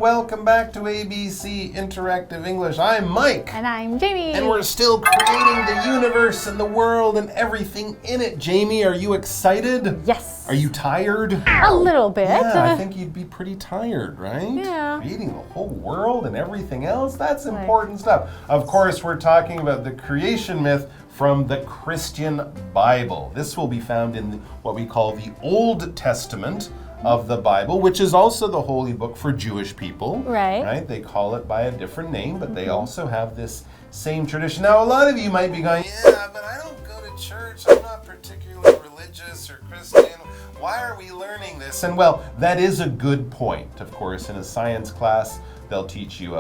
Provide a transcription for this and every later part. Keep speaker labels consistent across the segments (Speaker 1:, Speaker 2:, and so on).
Speaker 1: welcome back to ABC Interactive English. I'm Mike.
Speaker 2: And I'm Jamie.
Speaker 1: And we're still creating the universe and the world and everything in it. Jamie, are you excited?
Speaker 2: Yes.
Speaker 1: Are you tired?
Speaker 2: A little bit.
Speaker 1: Yeah, I think you'd be pretty tired, right?
Speaker 2: Yeah.
Speaker 1: Creating the whole world and everything else, that's important stuff. Of course, we're talking about the creation myth from the Christian Bible. This will be found in what we call the Old Testament of the Bible, which is also the holy book for Jewish people.
Speaker 2: Right.
Speaker 1: They call it by a different name, but they also have this same tradition. Now, a lot of you might be going, yeah, but I don't go to church. I'm not particularly religious or Christian. Why are we learning this? And well, that is a good point. Of course, in a science class, they'll teach you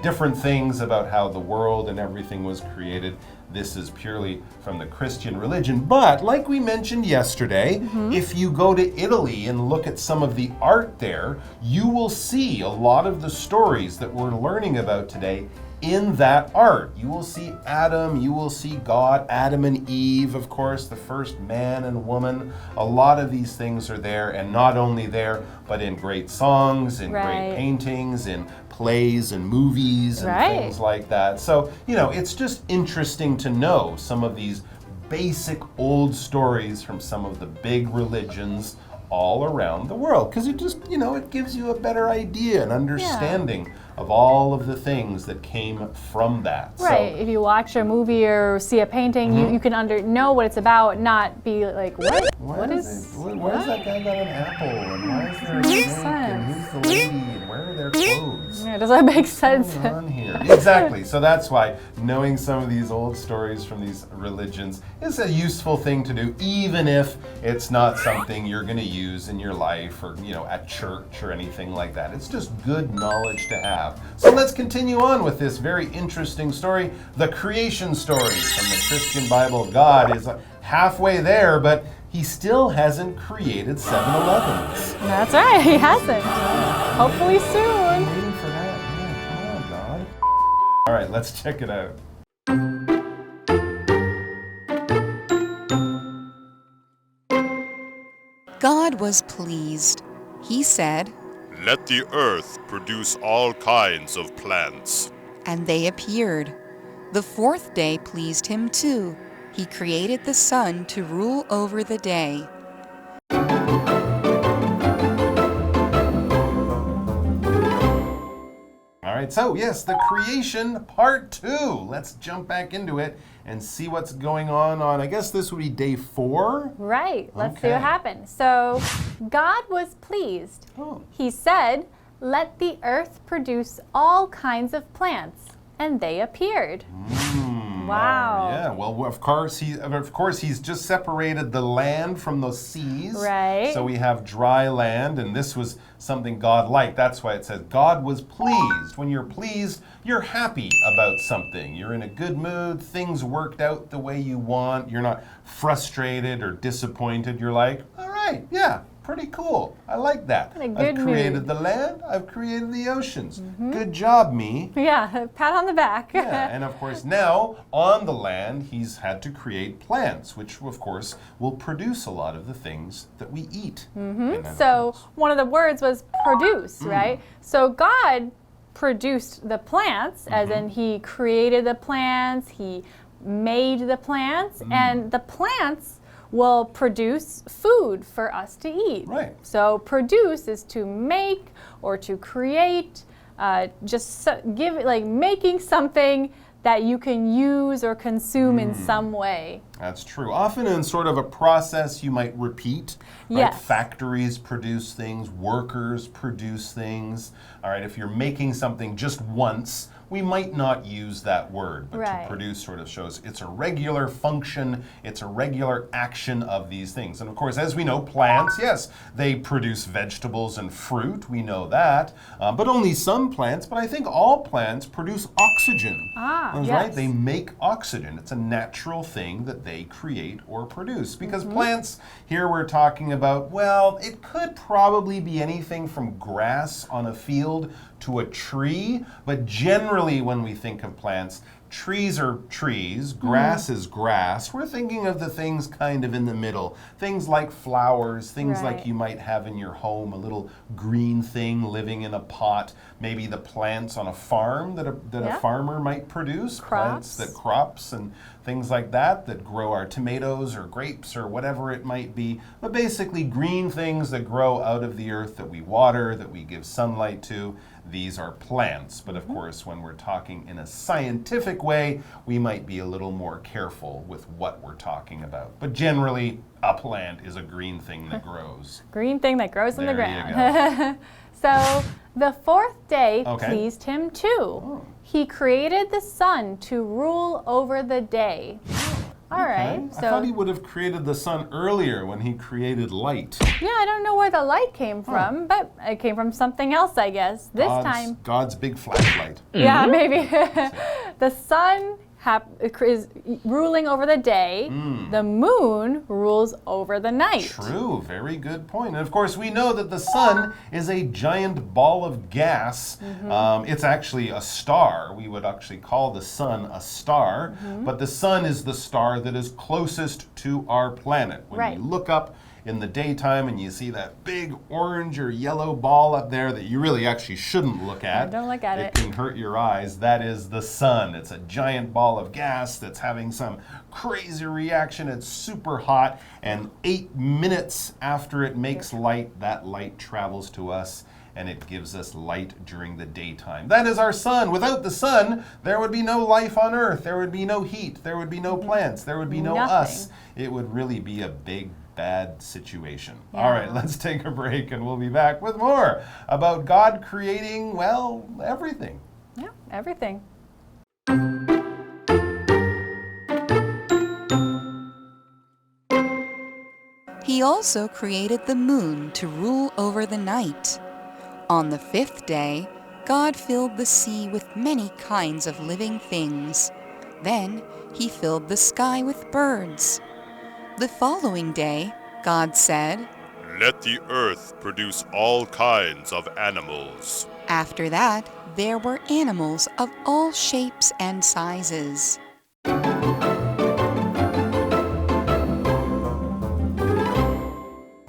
Speaker 1: different things about how the world and everything was created. This is purely from the Christian religion. But like we mentioned yesterday, if you go to Italy and look at some of the art there, you will see a lot of the stories that we're learning about today in that art. You will see Adam, you will see God, Adam and Eve, of course, the first man and woman. A lot of these things are there, and not only there, but in great songs, in great paintings, in plays and movies and things like that. So, it's just interesting to know some of these basic old stories from some of the big religions all around the world, because it just, it gives you a better idea and understanding of all of the things that came from that.
Speaker 2: Right. So, if you watch a movie or see a painting, you can know what it's about, not be like, what?
Speaker 1: Where's that guy got an apple? And why is there a snake? And who's the lady? And where are their clothes?
Speaker 2: Yeah, does that make sense?
Speaker 1: What's on here? Exactly. So that's why knowing some of these old stories from these religions is a useful thing to do, even if it's not something you're going to use in your life or, at church or anything like that. It's just good knowledge to have. So let's continue on with this very interesting story, the creation story from the Christian Bible. God is halfway there, but he still hasn't created 7-Elevens.
Speaker 2: That's right, he hasn't. Hopefully soon.
Speaker 1: I'm waiting for that. Yeah, come on, God. All right, let's check it out.
Speaker 3: God was pleased. He said,
Speaker 4: "Let the earth produce all kinds of plants."
Speaker 3: And they appeared. The fourth day pleased him too. He created the sun to rule over the day.
Speaker 1: All right, so yes, the creation part 2. Let's jump back into it and see what's going on, I guess this would be day 4?
Speaker 2: Right, let's see what happened. So, God was pleased. He said, "Let the earth produce all kinds of plants," and they appeared. Wow.
Speaker 1: Yeah, well, of course he's just separated the land from the seas.
Speaker 2: Right.
Speaker 1: So we have dry land, and this was something God liked. That's why it says God was pleased. When you're pleased, you're happy about something. You're in a good mood, things worked out the way you want. You're not frustrated or disappointed. You're like, all right, yeah, pretty cool. I like that. I've created the land. I've created the oceans. Good job, me.
Speaker 2: Yeah, pat on the back.
Speaker 1: Yeah, and of course now on the land he's had to create plants, which of course will produce a lot of the things that we eat.
Speaker 2: So one of the words was produce, right? So God produced the plants, as in he created the plants, he made the plants, and the plants will produce food for us to eat.
Speaker 1: Right.
Speaker 2: So produce is to make or to create, making something that you can use or consume in some way.
Speaker 1: That's true. Often in sort of a process you might repeat. Right?
Speaker 2: Yes.
Speaker 1: Factories produce things, workers produce things. All right, if you're making something just once, we might not use that word, but to produce sort of shows it's a regular function, it's a regular action of these things. And of course, as we know, plants, yes, they produce vegetables and fruit, we know that, but only some plants, but I think all plants produce oxygen. That's right, they make oxygen. It's a natural thing that they create or produce. Because plants, here we're talking about, well, it could probably be anything from grass on a field to a tree, but generally when we think of plants, trees are trees, grass is grass. We're thinking of the things kind of in the middle. Things like flowers, things like you might have in your home, a little green thing living in a pot. Maybe the plants on a farm that a farmer might produce. Plants that crops and things like that grow our tomatoes or grapes or whatever it might be. But basically green things that grow out of the earth that we water, that we give sunlight to. These are plants, but of course when we're talking in a scientific way, we might be a little more careful with what we're talking about. But generally, a plant is a green thing that grows.
Speaker 2: Green thing that grows in the ground.
Speaker 1: There you go.
Speaker 2: So the fourth day pleased him too.
Speaker 1: Oh.
Speaker 2: He created the sun to rule over the day. All right.
Speaker 1: I thought he would have created the sun earlier when he created light.
Speaker 2: Yeah, I don't know where the light came from, but it came from something else, I guess. This time.
Speaker 1: God's big flashlight.
Speaker 2: Yeah, maybe. The sun is ruling over the day. The moon rules over the night.
Speaker 1: True, very good point. And of course, we know that the sun is a giant ball of gas. It's actually a star. We would actually call the sun a star. But the sun is the star that is closest to our planet. When you look up in the daytime and you see that big orange or yellow ball up there that you really actually shouldn't look at.
Speaker 2: Don't look at it.
Speaker 1: It can hurt your eyes. That is the sun. It's a giant ball of gas that's having some crazy reaction. It's super hot, and 8 minutes after it makes light, that light travels to us and it gives us light during the daytime. That is our sun. Without the sun, there would be no life on Earth. There would be no heat. There would be no plants. There would be no us. It would really be a bad situation. All right, let's take a break and we'll be back with more about God creating, well, everything.
Speaker 2: Yeah, everything.
Speaker 3: He also created the moon to rule over the night. On the fifth day, God filled the sea with many kinds of living things. Then he filled the sky with birds. The following day, God said,
Speaker 4: "Let the earth produce all kinds of animals."
Speaker 3: After that, there were animals of all shapes and sizes.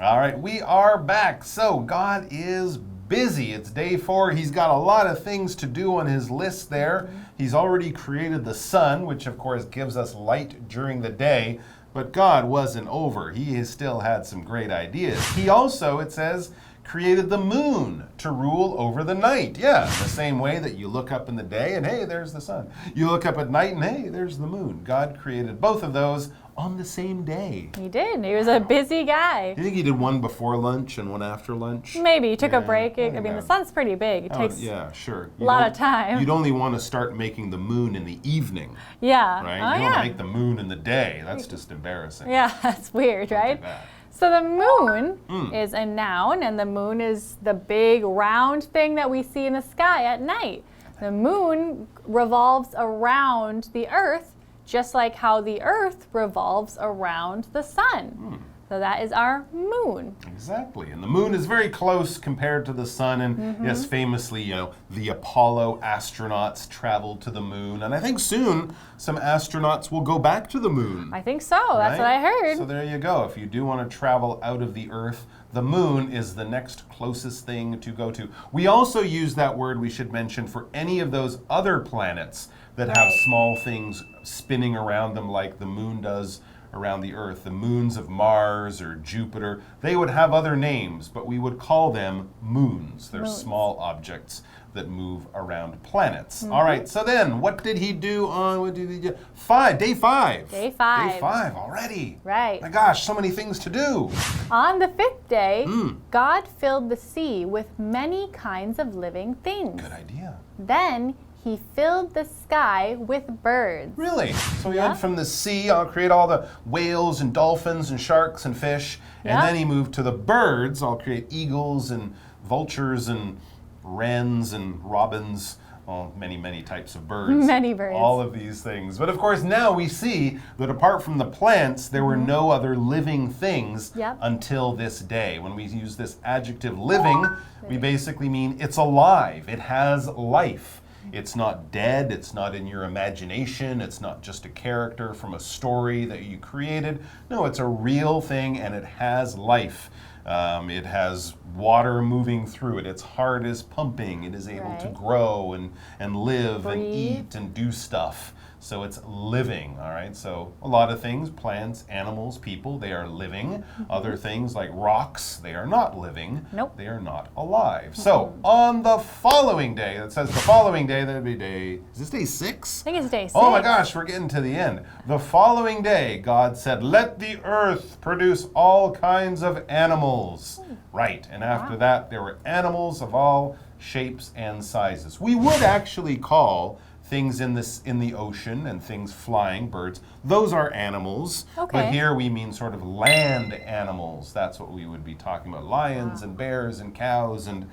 Speaker 1: All right, we are back. So God is busy. It's day 4. He's got a lot of things to do on his list there. He's already created the sun, which of course gives us light during the day. But God wasn't over. He still had some great ideas. He also, it says, created the moon to rule over the night. Yeah, the same way that you look up in the day and hey, there's the sun. You look up at night and hey, there's the moon. God created both of those on the same day.
Speaker 2: He did. He was a busy guy.
Speaker 1: Do you think he did one before lunch and one after lunch?
Speaker 2: Maybe. He took a break. I mean, the sun's pretty big. It takes
Speaker 1: a
Speaker 2: lot of time.
Speaker 1: You'd only want to start making the moon in the evening.
Speaker 2: Yeah.
Speaker 1: Right? You don't want to make the moon in the day. That's just embarrassing.
Speaker 2: Yeah, that's weird, right? So the moon is a noun, and the moon is the big round thing that we see in the sky at night. The moon revolves around the earth, just like how the earth revolves around the sun. So that is our moon.
Speaker 1: Exactly. And the moon is very close compared to the sun. And yes, famously, you know, the Apollo astronauts traveled to the moon. And I think soon some astronauts will go back to the moon.
Speaker 2: I think so. That's what I heard.
Speaker 1: So there you go. If you do want to travel out of the earth, the moon is the next closest thing to go to. We also use that word, we should mention, for any of those other planets that have small things spinning around them like the moon does around the earth. The moons of Mars or Jupiter, they would have other names, but we would call them moons. They're small objects that move around planets. All right, so then what did he do on day 5?
Speaker 2: Day 5.
Speaker 1: Day 5 already.
Speaker 2: Right.
Speaker 1: My gosh, so many things to do.
Speaker 2: On the 5th day, God filled the sea with many kinds of living things.
Speaker 1: Good idea.
Speaker 2: Then he filled the sky with birds.
Speaker 1: Really? So he went from the sea, I'll create all the whales and dolphins and sharks and fish. And then he moved to the birds. I'll create eagles and vultures and wrens and robins. Well, many types of birds.
Speaker 2: Many birds.
Speaker 1: All of these things. But of course, now we see that apart from the plants, there were no other living things until this day. When we use this adjective living, we basically mean it's alive. It has life. It's not dead, it's not in your imagination, it's not just a character from a story that you created. No, it's a real thing and it has life. It has water moving through it. Its heart is pumping. It is able to grow and live and eat and do stuff. So it's living, all right? So a lot of things, plants, animals, people, they are living. Other things like rocks, they are not living.
Speaker 2: Nope.
Speaker 1: They are not alive. So on the following day, it says the following day, that would be day, is this day 6?
Speaker 2: I think it's day 6.
Speaker 1: Oh my gosh, we're getting to the end. The following day, God said, let the earth produce all kinds of animals. Right, and after that, there were animals of all shapes and sizes. We would actually call things in the ocean and things flying, birds, those are animals.
Speaker 2: Okay.
Speaker 1: But here we mean sort of land animals. That's what we would be talking about. Lions and bears and cows and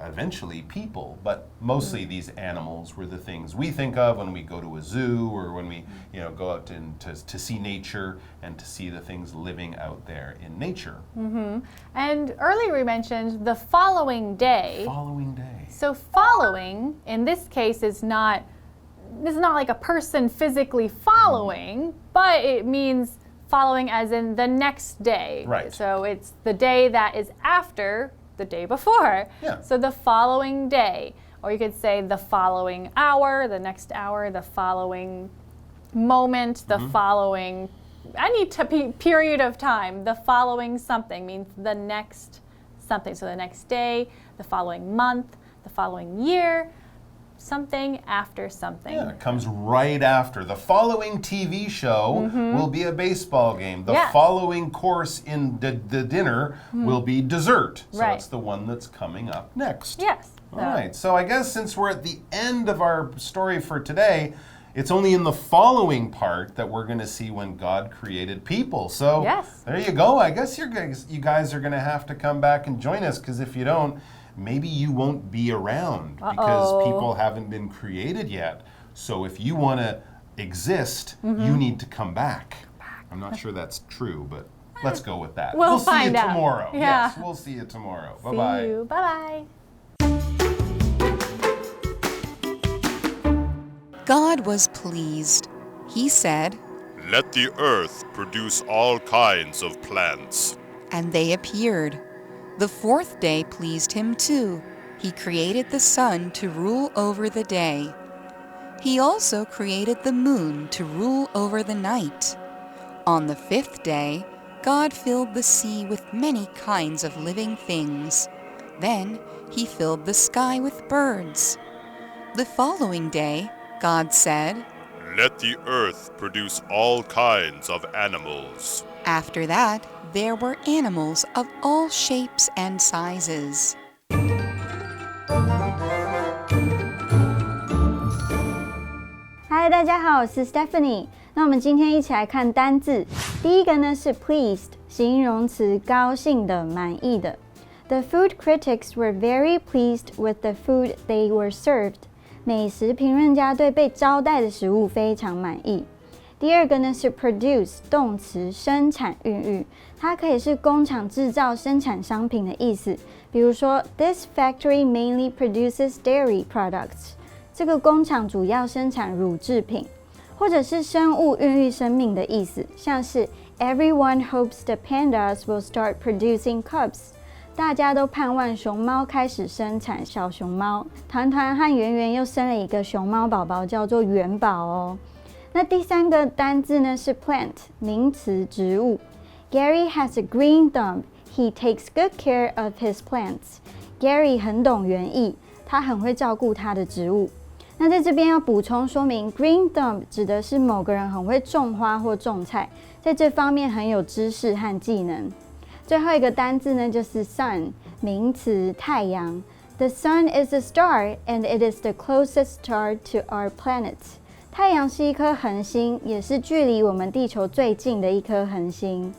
Speaker 1: eventually people. But mostly these animals were the things we think of when we go to a zoo or when we go out to see nature and to see the things living out there in nature.
Speaker 2: And earlier we mentioned the following day.
Speaker 1: Following day.
Speaker 2: So following, in this case, is not like a person physically following, but it means following as in the next day.
Speaker 1: Right.
Speaker 2: So it's the day that is after the day before.
Speaker 1: Yeah.
Speaker 2: So the following day, or you could say the following hour, the next hour, the following moment, the following period of time. The following something means the next something. So the next day, the following month, the following year. Something after something.
Speaker 1: Yeah, it comes right after. The following TV show will be a baseball game. The following course in the dinner will be dessert. So it's the one that's coming up next.
Speaker 2: Yes.
Speaker 1: All right. So I guess since we're at the end of our story for today, it's only in the following part that we're going to see when God created people. So there you go. I guess you guys are going to have to come back and join us, because if you don't, maybe you won't be around because people haven't been created yet. So if you want to exist, you need to come back. I'm not sure that's true, but let's go with that.
Speaker 2: We'll
Speaker 1: see you
Speaker 2: find out.
Speaker 1: tomorrow.
Speaker 2: Yeah.
Speaker 1: Yes, we'll see you tomorrow.
Speaker 2: See
Speaker 1: Bye-bye.
Speaker 2: you. Bye-bye.
Speaker 3: God was pleased. He said,
Speaker 4: Let the earth produce all kinds of plants.
Speaker 3: and they appeared. The fourth day pleased him too. He created the sun to rule over the day. He also created the moon to rule over the night. On the fifth day, God filled the sea with many kinds of living things. Then he filled the sky with birds. The following day, God said,
Speaker 4: Let the earth produce all kinds of animals.
Speaker 3: After that, there were animals of all shapes and sizes.
Speaker 5: Hi， 大家好，我是 Stephanie。那我们今天一起来看单字。第一个呢是 pleased， 形容词，高兴的、满意的。The food critics were very pleased with the food they were served. 美食评论家对被招待的食物非常满意。第二个呢是 produce， 动词，生产、孕育，它可以是工厂制造、生产商品的意思。比如说 ，This factory mainly produces dairy products。这个工厂主要生产乳制品，或者是生物孕育生命的意思，像是 Everyone hopes the pandas will start producing cubs。大家都盼望熊猫开始生产小熊猫。团团和圆圆又生了一个熊猫宝宝，叫做元宝哦。那第三个单字呢是 plant， 名词，植物。Gary has a green thumb. He takes good care of his plants. Gary 很懂园艺，他很会照顾他的植物。那在这边要补充说明 ，green thumb 指的是某个人很会种花或种菜，在这方面很有知识和技能。最后一个单字呢就是 sun， 名词，太阳。The sun is a star, and it is the closest star to our planet. 太阳是一颗恒星，也是距离我们地球最近的一颗恒星。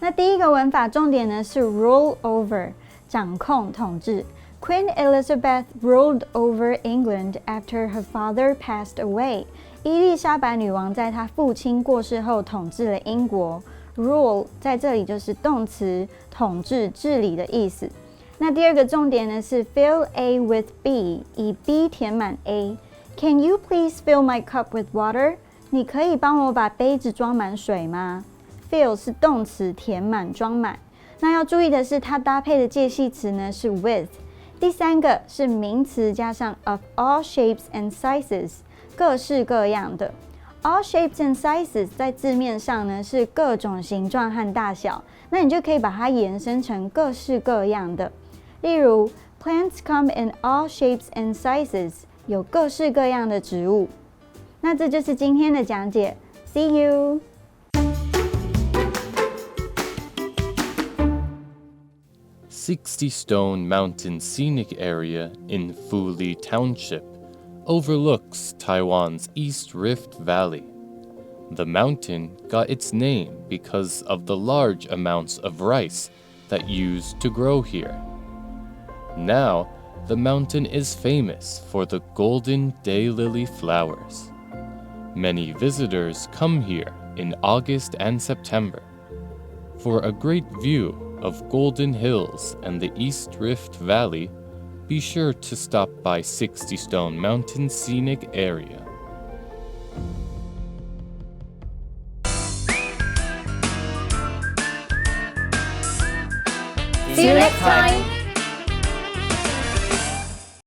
Speaker 5: 那第一个文法重点呢是 rule over， 掌控、统治。Queen Elizabeth ruled over England after her father passed away. 伊丽莎白女王在她父亲过世后统治了英国。Rule 在这里就是动词，统治、治理的意思。那第二个重点呢是 fill A with B， 以 B 填满 A。Can you please fill my cup with water？ 你可以帮我把杯子装满水吗？ Fill 是动词，填满、装满。那要注意的是，它搭配的介系词呢是 with。第三个是名词加上 of all shapes and sizes， 各式各样的。All shapes and sizes 在字面上呢是各种形状和大小，那你就可以把它延伸成各式各样的。例如 Plants come in all shapes and sizes， 有各式各样的植物。那这就是今天的讲解。See you！
Speaker 6: 60 Stone Mountain Scenic Area in Fuli Township overlooks Taiwan's East Rift Valley. The mountain got its name because of the large amounts of rice that used to grow here. Now, the mountain is famous for the golden daylily flowers. Many visitors come here in August and September. For a great view of Golden Hills and the East Rift Valley, be sure to stop by 60 Stone Mountain Scenic Area.
Speaker 2: See you next time!